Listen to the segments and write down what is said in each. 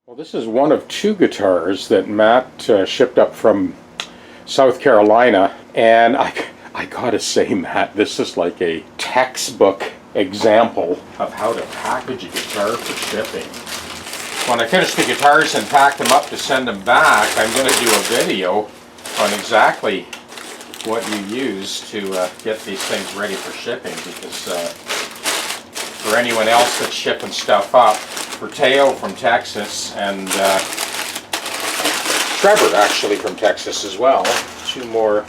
Well, this is one of two guitars that Matt shipped up from South Carolina, and I gotta say, Matt, this is like a textbook example of how to package a guitar for shipping. When I finish the guitars and pack them up to send them back, I'm going to do a video on exactly what you use to get these things ready for shipping, because for anyone else that's shipping stuff up, for Teo from Texas and Trevor actually from Texas as well, two more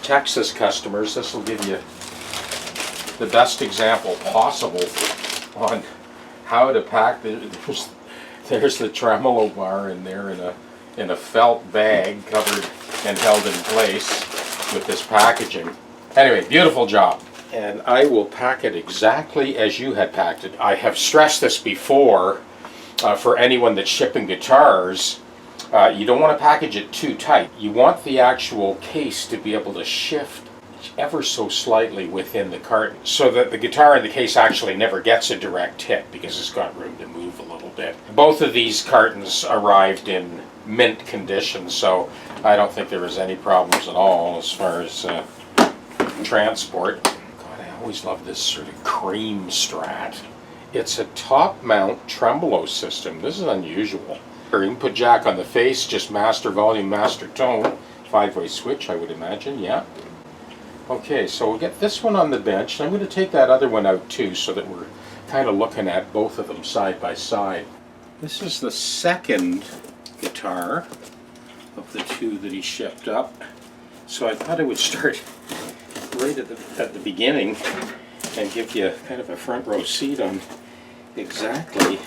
Texas customers, this will give you the best example possible on how to pack. There's the tremolo bar in there in a felt bag covered and held in place with this packaging. Anyway, beautiful job. And I will pack it exactly as you had packed it. I have stressed this before for anyone that's shipping guitars. You don't want to package it too tight. You want the actual case to be able to shift ever so slightly within the carton, so that the guitar in the case actually never gets a direct hit, because it's got room to move a little bit. Both of these cartons arrived in mint condition, so I don't think there was any problems at all as far as transport. God, I always love this sort of cream Strat. It's a top mount tremolo system. This is unusual. Input jack on the face, just master volume, master tone. 5-way switch, I would imagine, yeah. Okay, so we'll get this one on the bench. I'm going to take that other one out too, so that we're kind of looking at both of them side by side. This is the second guitar of the two that he shipped up. So I thought I would start right at the beginning and give you kind of a front row seat on exactly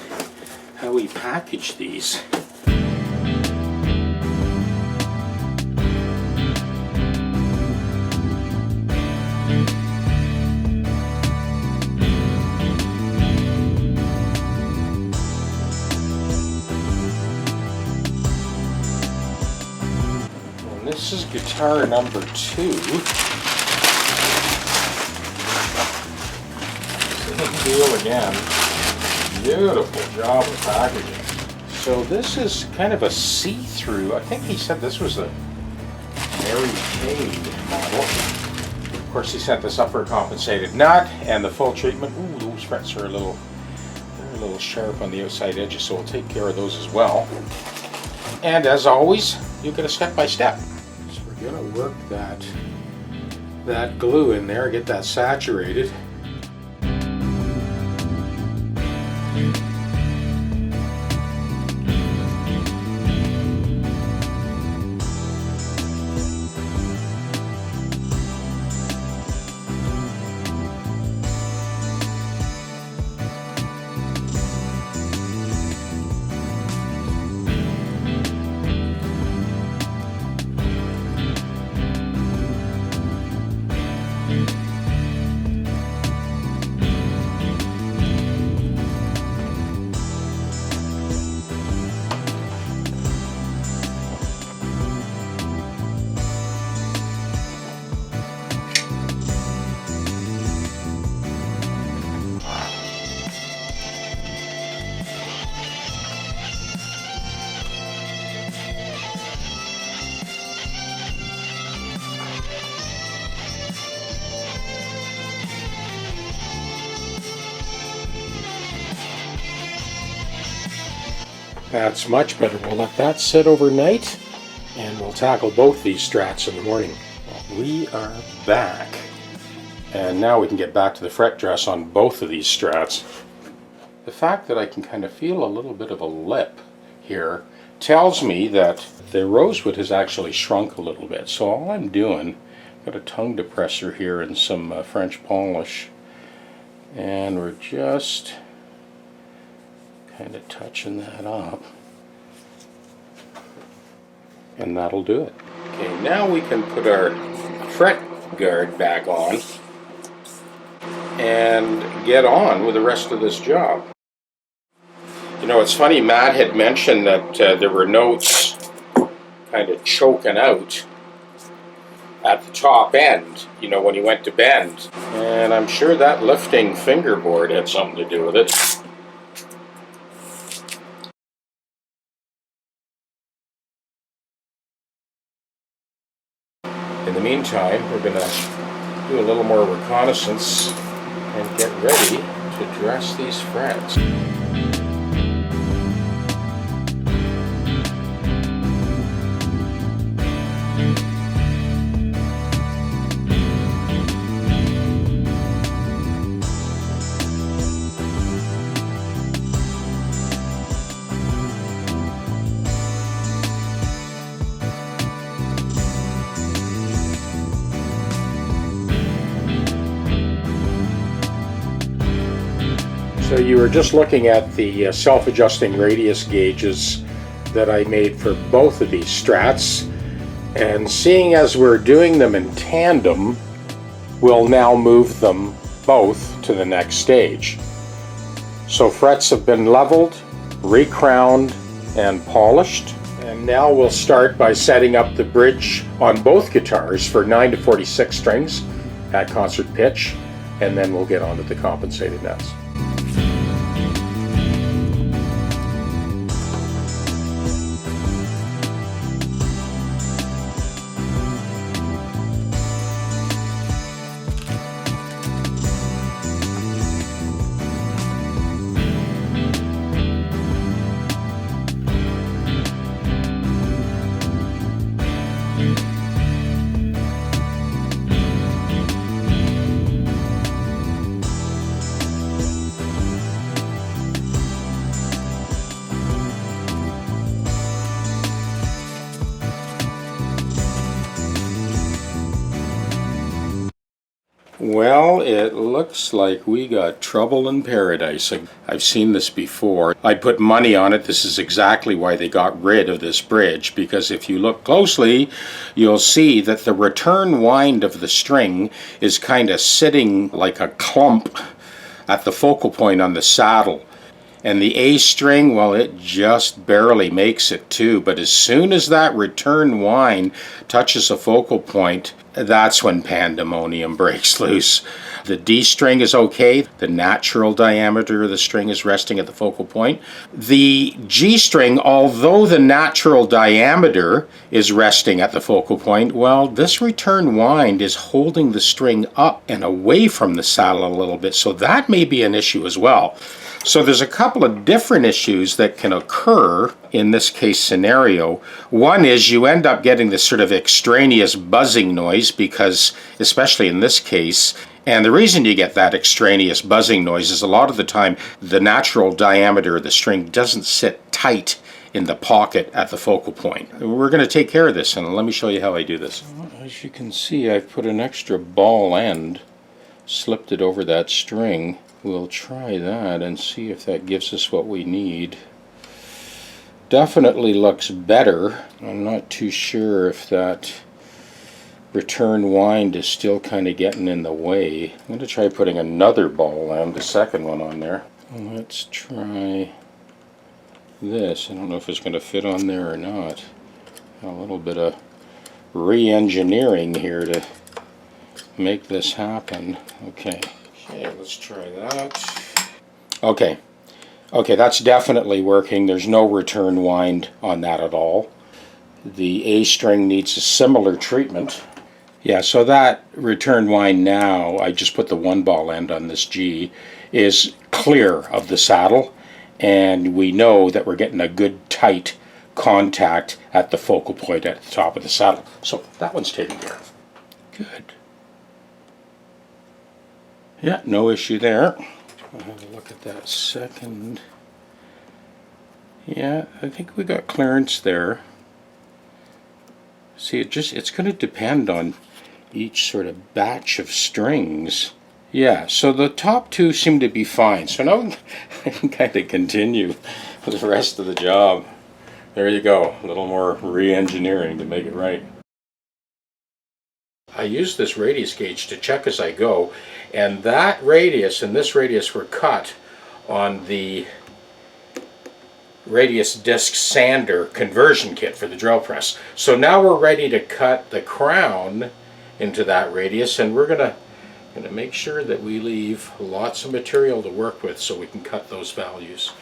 how we package these. And this is guitar number 2. Same deal again. Beautiful job of packaging. So this is kind of a see-through. I think he said this was a Mary Kay model. Of course, he sent this up for a compensated nut and the full treatment. Ooh, those frets are a little sharp on the outside edges, so we'll take care of those as well. And as always, you get a step-by-step. So we're going to work that glue in there, get that saturated. That's much better. We'll let that sit overnight and we'll tackle both these Strats in the morning. We are back. And now we can get back to the fret dress on both of these Strats. The fact that I can kind of feel a little bit of a lip here tells me that the rosewood has actually shrunk a little bit. So all I'm doing, got a tongue depressor here and some French polish. And we're just kind of touching that up, and that'll do it. Okay, now we can put our fret guard back on and get on with the rest of this job. You know, it's funny, Matt had mentioned that there were notes kind of choking out at the top end, you know, when he went to bend. And I'm sure that lifting fingerboard had something to do with it. meantime, we're going to do a little more reconnaissance and get ready to dress these frets. So you were just looking at the self-adjusting radius gauges that I made for both of these Strats, and seeing as we're doing them in tandem, we'll now move them both to the next stage. So frets have been leveled, recrowned, and polished, and now we'll start by setting up the bridge on both guitars for 9 to 46 strings at concert pitch, and then we'll get on to the compensated nuts. Well, it looks like we got trouble in paradise. I've seen this before. I'd put money on it. This is exactly why they got rid of this bridge, because if you look closely, you'll see that the return wind of the string is kind of sitting like a clump at the focal point on the saddle. And the A string, well, it just barely makes it too. But as soon as that return wind touches a focal point, that's when pandemonium breaks loose. The D string is okay. The natural diameter of the string is resting at the focal point. The G string, although the natural diameter is resting at the focal point, well, this return wind is holding the string up and away from the saddle a little bit. So that may be an issue as well. So there's a couple of different issues that can occur in this case scenario. One is you end up getting this sort of extraneous buzzing noise because, especially in this case, and the reason you get that extraneous buzzing noise is a lot of the time the natural diameter of the string doesn't sit tight in the pocket at the focal point. We're going to take care of this, and let me show you how I do this. As you can see, I've put an extra ball end, slipped it over that string. We'll try that and see if that gives us what we need. Definitely looks better. I'm not too sure if that return wind is still kind of getting in the way. I'm going to try putting another ball end, the second one on there. Let's try this. I don't know if it's going to fit on there or not. A little bit of re-engineering here to make this happen. Okay, let's try that. Okay, that's definitely working. There's no return wind on that at all. The A string needs a similar treatment. Yeah, so that return wind now, I just put the one ball end on this G, is clear of the saddle, and we know that we're getting a good tight contact at the focal point at the top of the saddle. So that one's taken care of. Good. Yeah, no issue there. I'll have a look at that second. Yeah, I think we got clearance there. See, it's going to depend on each sort of batch of strings. Yeah, so the top two seem to be fine. So now I can kind of continue with the rest of the job. There you go, a little more re-engineering to make it right. I use this radius gauge to check as I go, and that radius and this radius were cut on the radius disc sander conversion kit for the drill press. So now we're ready to cut the crown into that radius, and we're gonna make sure that we leave lots of material to work with so we can cut those values.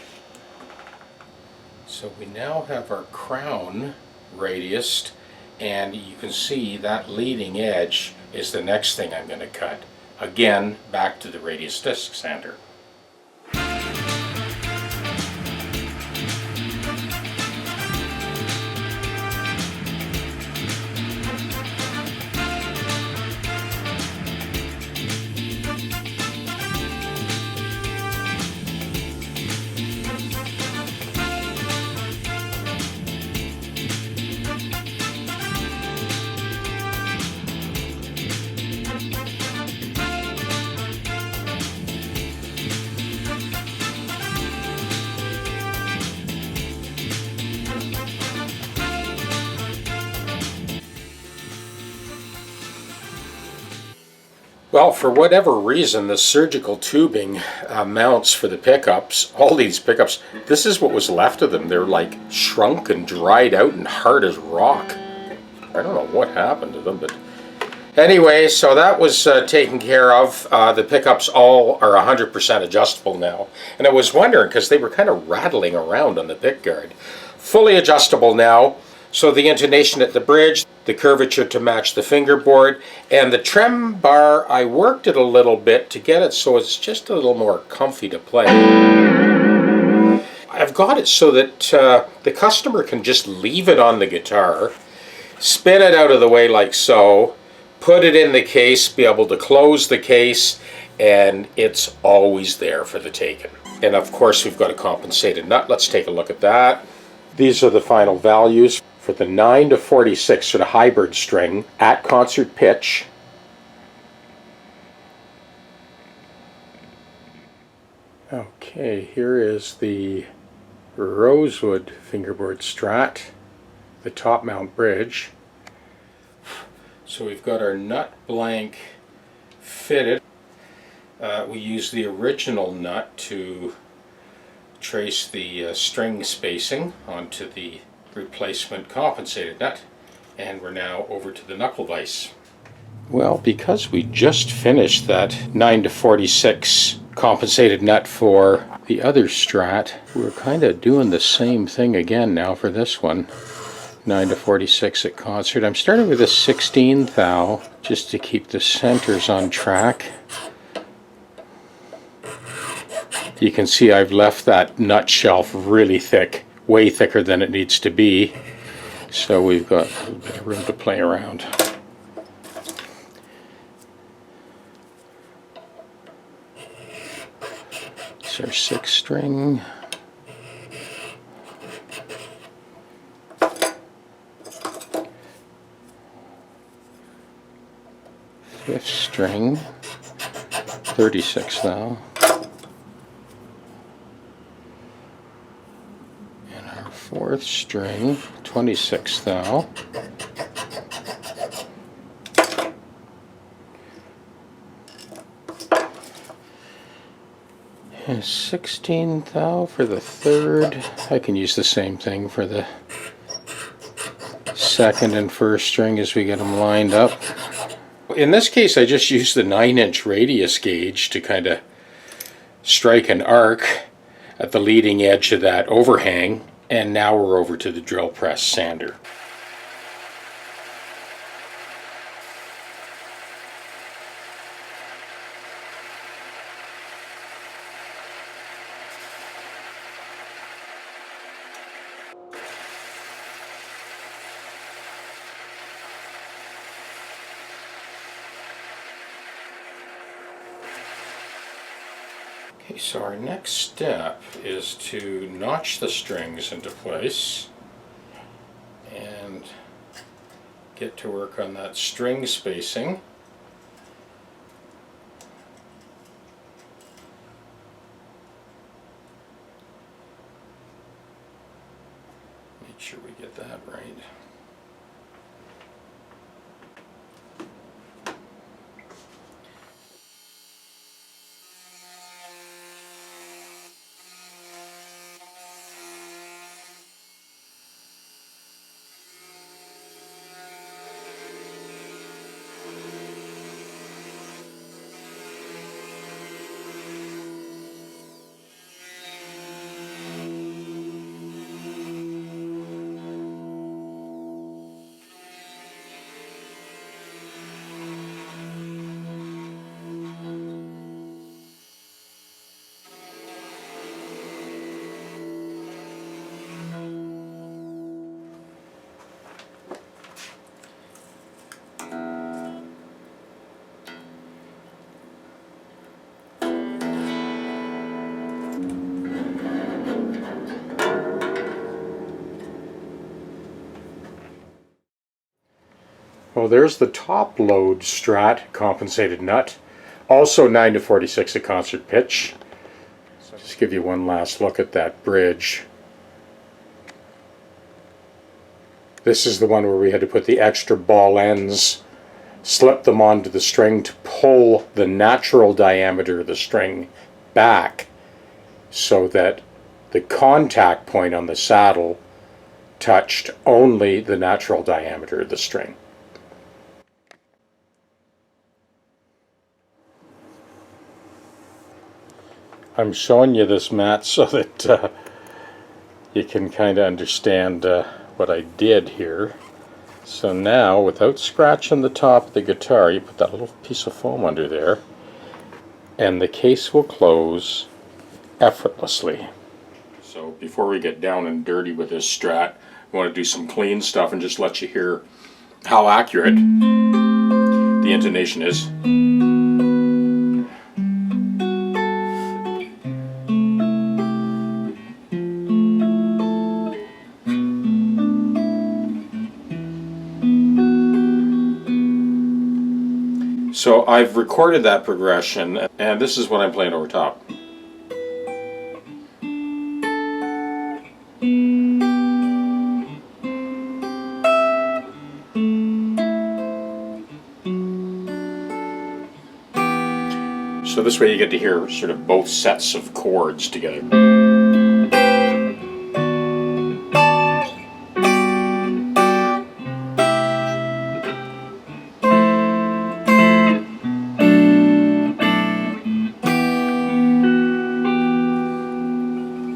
So we now have our crown radiused and you can see that leading edge is the next thing I'm going to cut. Again, back to the radius disc sander. Well, for whatever reason, the surgical tubing mounts for the pickups, all these pickups, this is what was left of them. They're like shrunk and dried out and hard as rock. I don't know what happened to them, but anyway, so that was taken care of. The pickups all are 100% adjustable now. And I was wondering, because they were kind of rattling around on the pickguard. Fully adjustable now. So the intonation at the bridge, the curvature to match the fingerboard, and the trem bar, I worked it a little bit to get it so it's just a little more comfy to play. I've got it so that the customer can just leave it on the guitar, spin it out of the way like so, put it in the case, be able to close the case, and it's always there for the taking. And of course we've got a compensated nut. Let's take a look at that. These are the final values for the 9 to 46 sort of hybrid string at concert pitch. Okay, here is the Rosewood fingerboard Strat, the top mount bridge. So we've got our nut blank fitted. We use the original nut to trace the string spacing onto the replacement compensated nut, and we're now over to the knuckle vise. Well, because we just finished that 9 to 46 compensated nut for the other Strat, we're kind of doing the same thing again now for this one. 9 to 46 at concert. I'm starting with a 16th thou just to keep the centers on track. You can see I've left that nut shelf really thick, way thicker than it needs to be. So we've got a little bit of room to play around. It's our 6th string. Fifth string, 36 thou. And our 4th string, 26 thou. And 16 thou for the 3rd. I can use the same thing for the 2nd and 1st string as we get them lined up. In this case, I just used the 9-inch radius gauge to kind of strike an arc at the leading edge of that overhang, and now we're over to the drill press sander. Okay, so our next step is to notch the strings into place and get to work on that string spacing. Make sure we get that right. Well, there's the top load Strat compensated nut. Also 9 to 46 a concert pitch. So just give you one last look at that bridge. This is the one where we had to put the extra ball ends, slip them onto the string to pull the natural diameter of the string back so that the contact point on the saddle touched only the natural diameter of the string. I'm showing you this, Matt, so that you can kind of understand what I did here. So now, without scratching the top of the guitar, you put that little piece of foam under there, and the case will close effortlessly. So before we get down and dirty with this Strat, I want to do some clean stuff and just let you hear how accurate the intonation is. So I've recorded that progression, and this is what I'm playing over top. So this way you get to hear sort of both sets of chords together.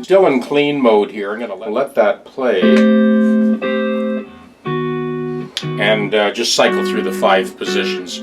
Still in clean mode here. I'm going to let that play and just cycle through the 5 positions.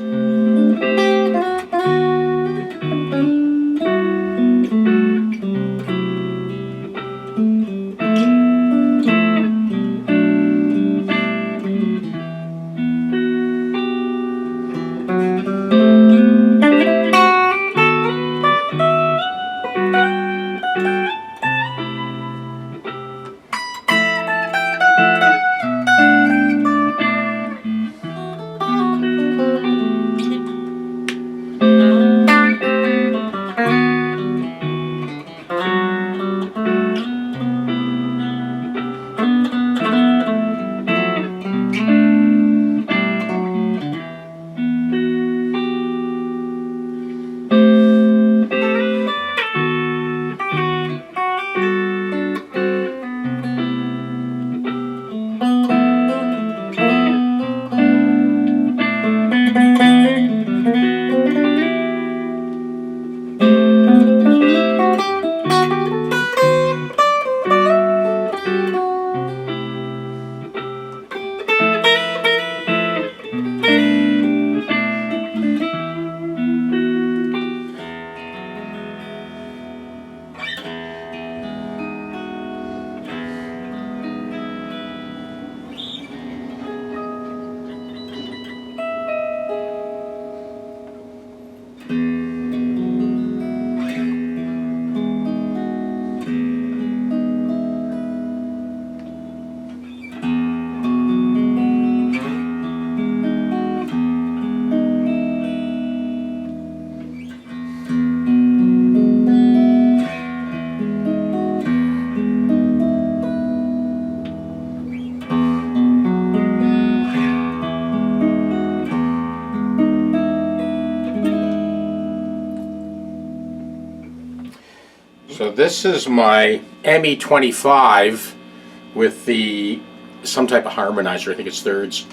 So this is my ME25 with some type of harmonizer. I think it's thirds.